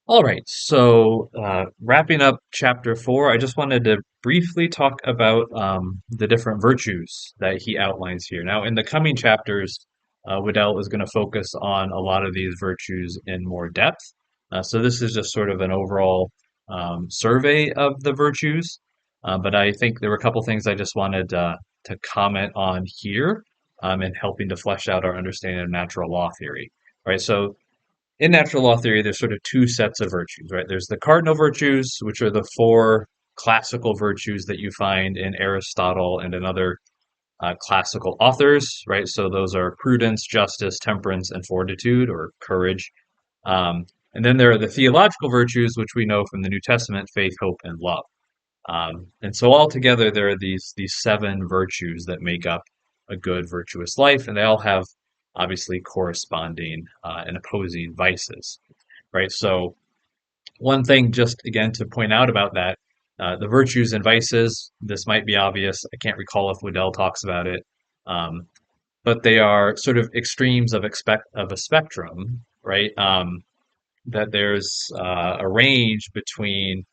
All right, so wrapping up chapter four, I just wanted to briefly talk about the different virtues that he outlines here. Now, in the coming chapters, Waddell is going to focus on a lot of these virtues in more depth. So this is just sort of an overall survey of the virtues, but I think there were a couple things I just wanted to comment on here in helping to flesh out our understanding of natural law theory. Right, so in natural law theory, there's sort of two sets of virtues, right? There's the cardinal virtues, which are the four classical virtues that you find in Aristotle and in other classical authors, right? So those are prudence, justice, temperance, and fortitude or courage. And then there are the theological virtues, which we know from the New Testament: faith, hope, and love. And so altogether, there are these seven virtues that make up a good virtuous life, and they all have obviously corresponding and opposing vices, right? So one thing, just again to point out about that, the virtues and vices. This might be obvious. I can't recall if Waddell talks about it, um, but they are sort of extremes of a spectrum, right? That there's a range between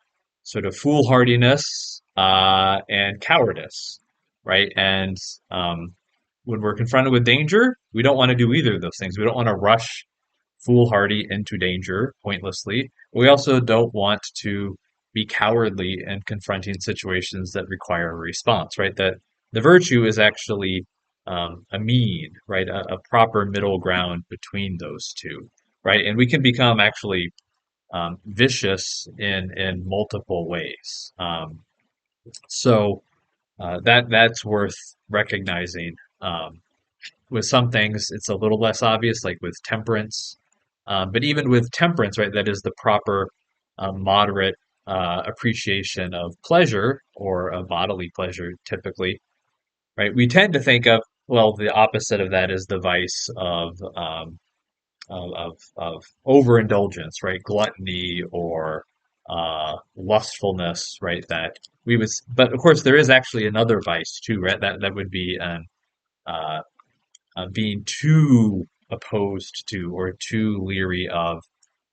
sort of foolhardiness and cowardice, right? And when we're confronted with danger, we don't want to do either of those things. We don't want to rush foolhardy into danger pointlessly. We also don't want to be cowardly in confronting situations that require a response, right? That the virtue is actually a mean, right? A proper middle ground between those two, right? And we can become actually vicious in multiple ways. So that's worth recognizing. With some things, it's a little less obvious, like with temperance. But even with temperance, right, that is the proper moderate appreciation of pleasure or a bodily pleasure, typically, right? We tend to think of, well, the opposite of that is the vice of overindulgence, right? Gluttony or lustfulness, right? That we would, but of course, there is actually another vice too, right? That would be uh, being too opposed to or too leery of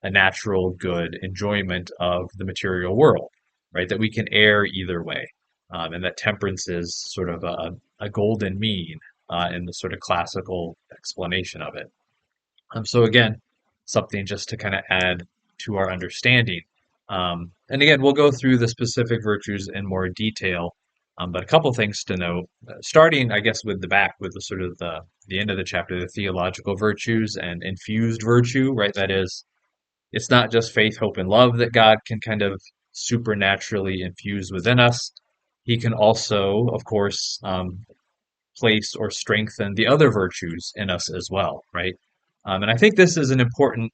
a natural good enjoyment of the material world, right? That we can err either way, and that temperance is sort of a golden mean in the sort of classical explanation of it. So again, something just to kind of add to our understanding. And again, we'll go through the specific virtues in more detail, but a couple things to note. Starting, I guess, with the back, with the sort of the end of the chapter, the theological virtues and infused virtue, right? That is, it's not just faith, hope, and love that God can kind of supernaturally infuse within us. He can also, of course, place or strengthen the other virtues in us as well, right? And I think this is an important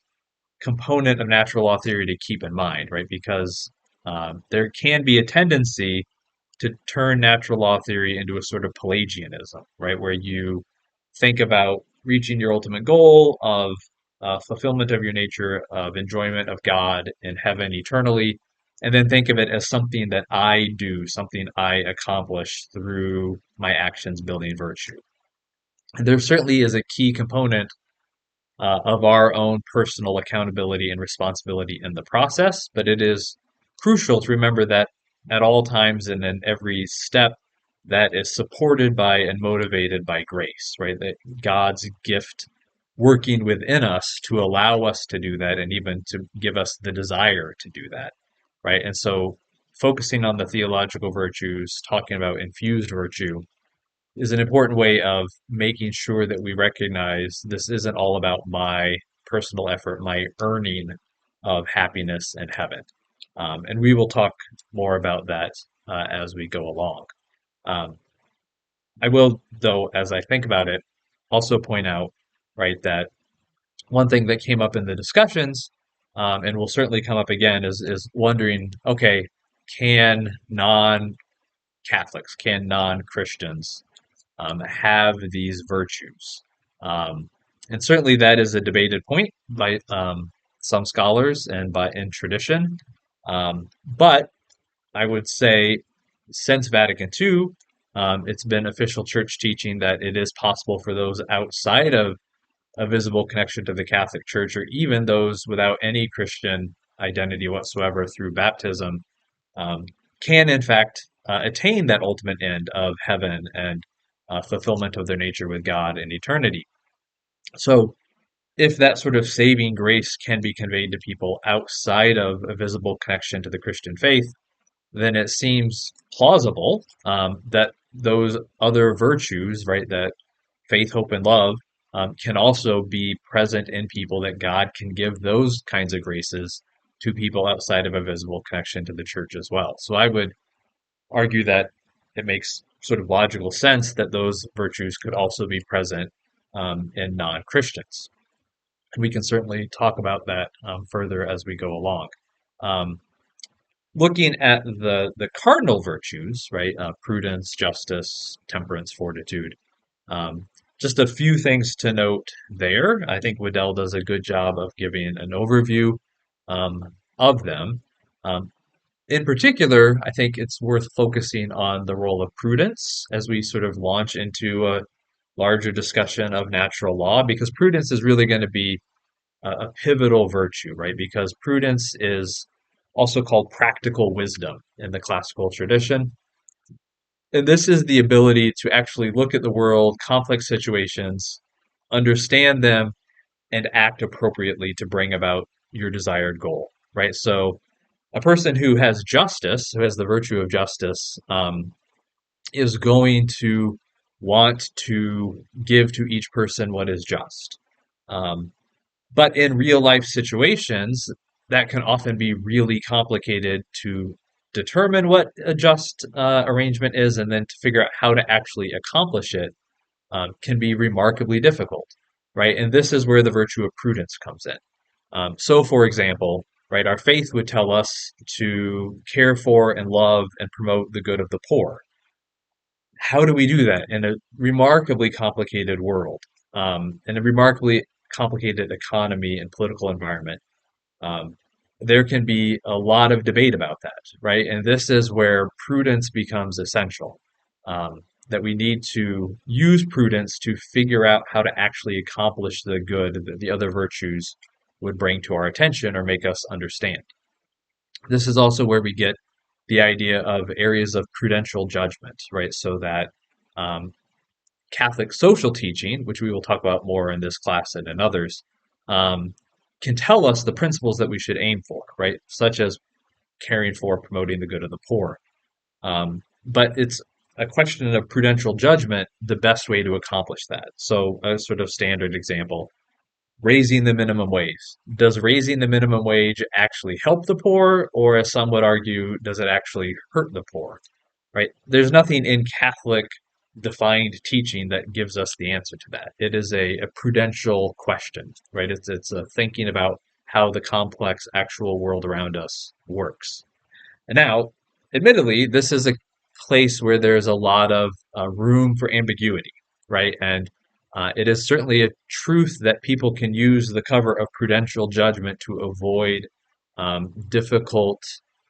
component of natural law theory to keep in mind, right? Because there can be a tendency to turn natural law theory into a sort of Pelagianism, right? Where you think about reaching your ultimate goal of fulfillment of your nature, of enjoyment of God in heaven eternally, and then think of it as something that I do, something I accomplish through my actions building virtue. And there certainly is a key component of our own personal accountability and responsibility in the process. But it is crucial to remember that at all times and in every step, that is supported by and motivated by grace, right? That God's gift working within us to allow us to do that and even to give us the desire to do that, right? And so focusing on the theological virtues, talking about infused virtue, is an important way of making sure that we recognize this isn't all about my personal effort, my earning of happiness and heaven. And we will talk more about that as we go along. Um, I will, though, as I think about it, also point out, right, that one thing that came up in the discussions, and will certainly come up again, is wondering, okay, can non-Catholics, can non-Christians have these virtues. Um, and certainly that is a debated point by some scholars and by in tradition. But I would say since Vatican II, it's been official church teaching that it is possible for those outside of a visible connection to the Catholic Church, or even those without any Christian identity whatsoever through baptism um, can, in fact, attain that ultimate end of heaven and fulfillment of their nature with God in eternity. So, if that sort of saving grace can be conveyed to people outside of a visible connection to the Christian faith, then it seems plausible that those other virtues, right, that faith, hope, and love, can also be present in people, that God can give those kinds of graces to people outside of a visible connection to the church as well. So I would argue that it makes sort of logical sense that those virtues could also be present in non Christians. And we can certainly talk about that further as we go along. Um, Looking at the cardinal virtues, right? Prudence, justice, temperance, fortitude. Um, just a few things to note there. I think Waddell does a good job of giving an overview of them. Um, in particular, I think it's worth focusing on the role of prudence as we sort of launch into a larger discussion of natural law, because prudence is really going to be a pivotal virtue, right? Because prudence is also called practical wisdom in the classical tradition. And this is the ability to actually look at the world, complex situations, understand them, and act appropriately to bring about your desired goal, right? So, a person who has justice, who has the virtue of justice, is going to want to give to each person what is just. Um, but in real life situations, that can often be really complicated to determine what a just arrangement is, and then to figure out how to actually accomplish it can be remarkably difficult, right? And this is where the virtue of prudence comes in. So, for example, right, our faith would tell us to care for and love and promote the good of the poor. How do we do that in a remarkably complicated world, in a remarkably complicated economy and political environment? Um, there can be a lot of debate about that, right? And this is where prudence becomes essential. That we need to use prudence to figure out how to actually accomplish the good that the other virtues would bring to our attention or make us understand. This is also where we get the idea of areas of prudential judgment, right? So that um, Catholic social teaching, which we will talk about more in this class and in others, um, can tell us the principles that we should aim for, right? Such as caring for, promoting the good of the poor. But it's a question of prudential judgment, the best way to accomplish that. So, a sort of standard example, raising the minimum wage. Does raising the minimum wage actually help the poor, or as some would argue, does it actually hurt the poor? Right? There's nothing in Catholic defined teaching that gives us the answer to that. It is a prudential question, right? It's a thinking about how the complex actual world around us works. And now, admittedly, this is a place where there's a lot of room for ambiguity, right? And it is certainly a truth that people can use the cover of prudential judgment to avoid difficult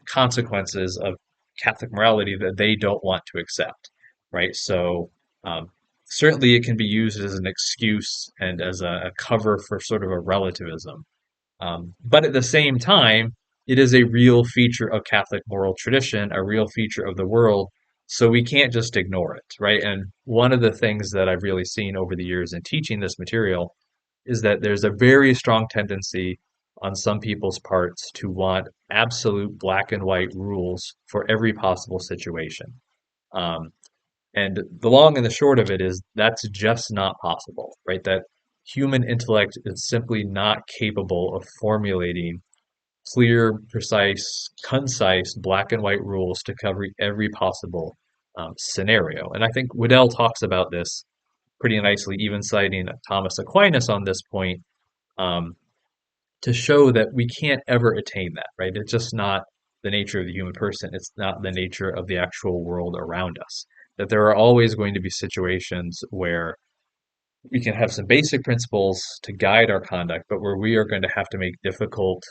consequences of Catholic morality that they don't want to accept, right? So um, certainly it can be used as an excuse and as a cover for sort of a relativism. But at the same time, it is a real feature of Catholic moral tradition, a real feature of the world. So we can't just ignore it, right? And one of the things that I've really seen over the years in teaching this material is that there's a very strong tendency on some people's parts to want absolute black and white rules for every possible situation. Um, and the long and the short of it is that's just not possible, right? That human intellect is simply not capable of formulating clear, precise, concise, black and white rules to cover every possible scenario. And I think Waddell talks about this pretty nicely, even citing Thomas Aquinas on this point, um, to show that we can't ever attain that, right? It's just not the nature of the human person. It's not the nature of the actual world around us. That there are always going to be situations where we can have some basic principles to guide our conduct, but where we are going to have to make difficult,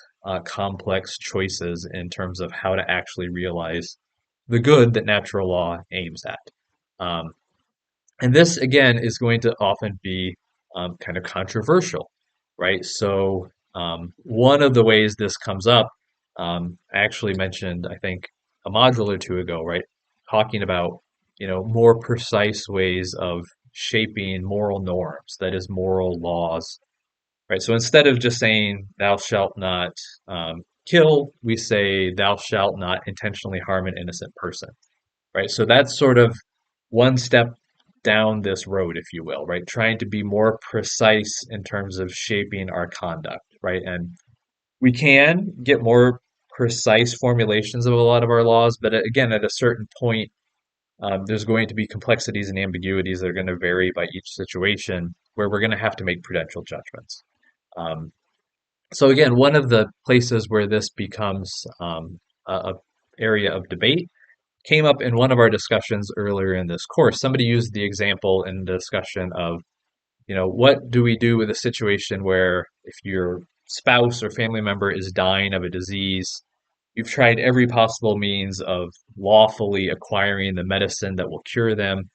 complex choices in terms of how to actually realize the good that natural law aims at. Um, and this, again, is going to often be kind of controversial, right? So, one of the ways this comes up I actually mentioned, I think, a module or two ago, right, talking about, more precise ways of shaping moral norms, that is, moral laws, right? So instead of just saying, thou shalt not kill, we say, thou shalt not intentionally harm an innocent person, right? So that's sort of one step down this road, if you will, right? Trying to be more precise in terms of shaping our conduct, right? And we can get more precise formulations of a lot of our laws, but again, at a certain point, there's going to be complexities and ambiguities that are going to vary by each situation where we're going to have to make prudential judgments. Um, so again, one of the places where this becomes a area of debate came up in one of our discussions earlier in this course. Somebody used the example in the discussion of, what do we do with a situation where if your spouse or family member is dying of a disease, you've tried every possible means of lawfully acquiring the medicine that will cure them,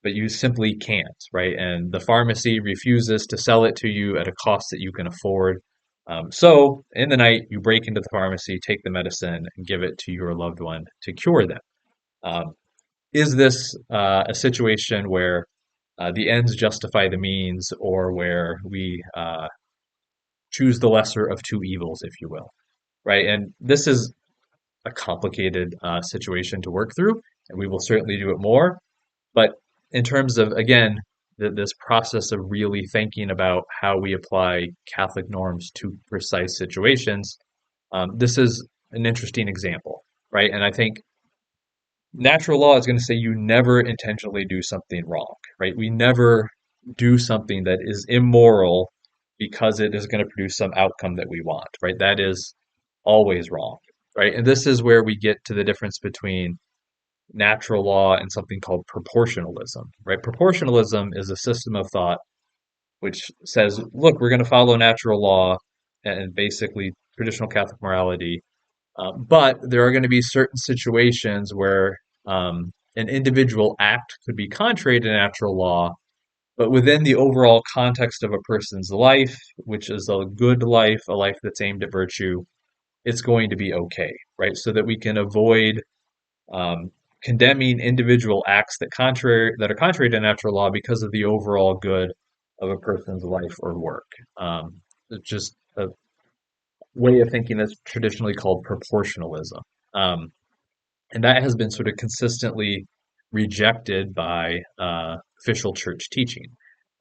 but you simply can't, right? And the pharmacy refuses to sell it to you at a cost that you can afford. So in the night, you break into the pharmacy, take the medicine, and give it to your loved one to cure them. Um, is this a situation where the ends justify the means, or where we choose the lesser of two evils, if you will, right? And this is a complicated situation to work through, and we will certainly do it more. But in terms of, again, this process of really thinking about how we apply Catholic norms to precise situations, this is an interesting example, right? And I think natural law is going to say you never intentionally do something wrong, right? We never do something that is immoral because it is going to produce some outcome that we want, right? That is always wrong, right? And this is where we get to the difference between natural law and something called proportionalism, right? Proportionalism is a system of thought which says, look, we're going to follow natural law and basically traditional Catholic morality, but there are going to be certain situations where an individual act could be contrary to natural law, but within the overall context of a person's life, which is a good life, a life that's aimed at virtue, it's going to be okay, right? So that we can avoid um, condemning individual acts that are contrary to natural law because of the overall good of a person's life or work. It's just a way of thinking that's traditionally called proportionalism. Um, and that has been sort of consistently rejected by official church teaching,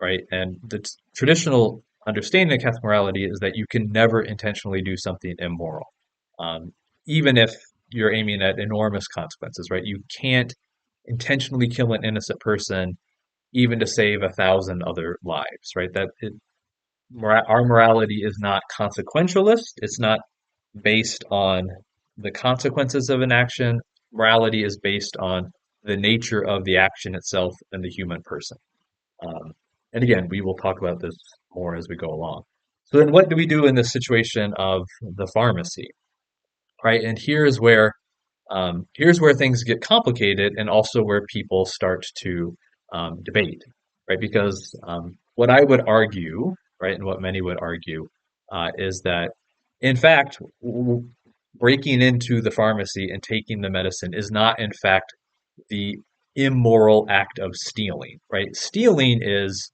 right? And the traditional understanding of Catholic morality is that you can never intentionally do something immoral, um, even if you're aiming at enormous consequences, right? You can't intentionally kill an innocent person, even to save 1,000 other lives, right? Our morality is not consequentialist. It's not based on the consequences of an action. Morality is based on the nature of the action itself and the human person. Um, and again, we will talk about this more as we go along. So then what do we do in the situation of the pharmacy, right? And here's where things get complicated, and also where people start to debate, right? Because what I would argue, right, and what many would argue, is that in fact, breaking into the pharmacy and taking the medicine is not, in fact, the immoral act of stealing, right? Stealing is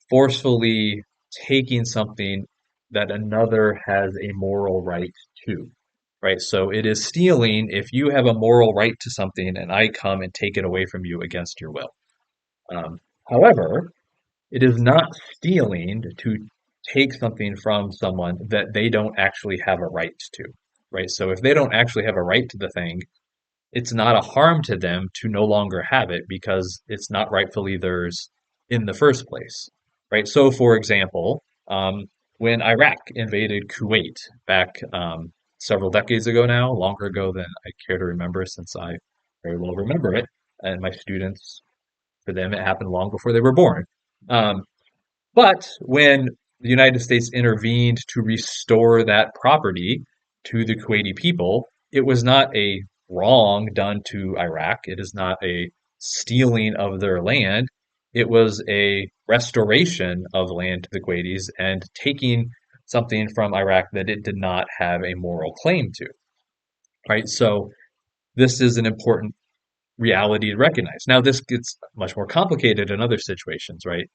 forcefully taking something that another has a moral right to, right? So it is stealing if you have a moral right to something and I come and take it away from you against your will. Um, However, it is not stealing to take something from someone that they don't actually have a right to, right? So if they don't actually have a right to the thing, it's not a harm to them to no longer have it because it's not rightfully theirs in the first place, right? So, for example, when Iraq invaded Kuwait back several decades ago now, longer ago than I care to remember since I very well remember it, and my students, for them, it happened long before they were born. Um, but when the United States intervened to restore that property to the Kuwaiti people, it was not a wrong done to Iraq. It is not a stealing of their land. It was a restoration of land to the Kuwaitis and taking something from Iraq that it did not have a moral claim to, right? So this is an important reality to recognize. Now, this gets much more complicated in other situations, right?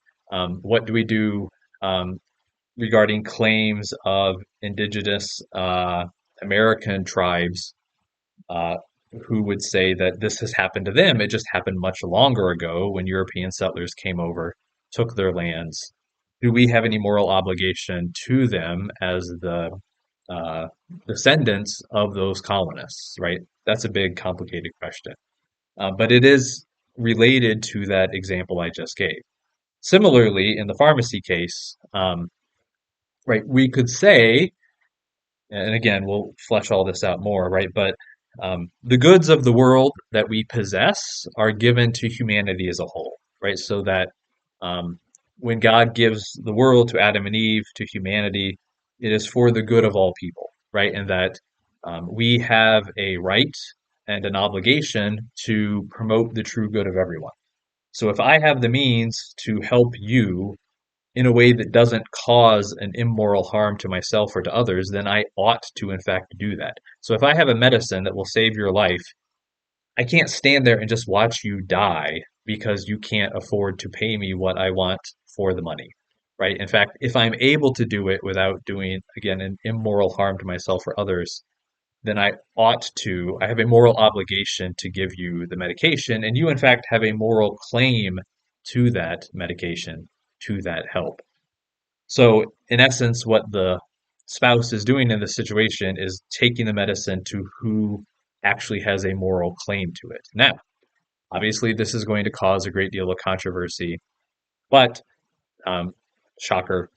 What do we do um, regarding claims of indigenous American tribes uh, who would say that this has happened to them? It just happened much longer ago when European settlers came over, took their lands. Do we have any moral obligation to them as the uh, descendants of those colonists, right? That's a big, complicated question. But it is related to that example I just gave. Similarly, in the pharmacy case, right, we could say, and again, we'll flesh all this out more, right? But the goods of the world that we possess are given to humanity as a whole, right? So that um, when God gives the world to Adam and Eve, to humanity, it is for the good of all people, right? And that we have a right and an obligation to promote the true good of everyone. So if I have the means to help you in a way that doesn't cause an immoral harm to myself or to others, then I ought to, in fact, do that. So if I have a medicine that will save your life, I can't stand there and just watch you die because you can't afford to pay me what I want for the money, right? In fact, if I'm able to do it without doing, again, an immoral harm to myself or others, then I have a moral obligation to give you the medication, and you, in fact, have a moral claim to that medication, to that help. So, in essence, what the spouse is doing in this situation is taking the medicine to who actually has a moral claim to it. Now, obviously, this is going to cause a great deal of controversy, but um, shocker,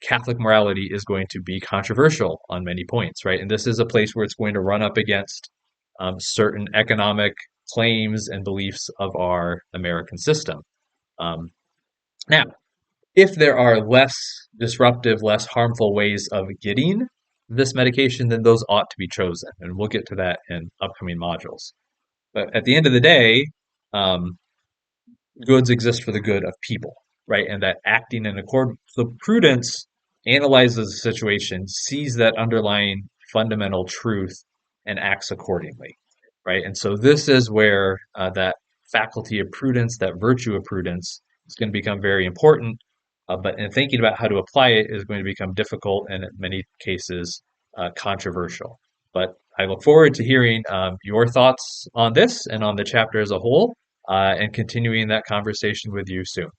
Catholic morality is going to be controversial on many points, right? And this is a place where it's going to run up against certain economic claims and beliefs of our American system. Um, Now, if there are less disruptive, less harmful ways of getting this medication, then those ought to be chosen. And we'll get to that in upcoming modules. But at the end of the day, um, goods exist for the good of people, right? And that acting in accordance, so prudence analyzes the situation, sees that underlying fundamental truth, and acts accordingly, right? And so this is where that faculty of prudence, that virtue of prudence, is going to become very important. But in thinking about how to apply it is going to become difficult and in many cases controversial. But I look forward to hearing your thoughts on this and on the chapter as a whole and continuing that conversation with you soon.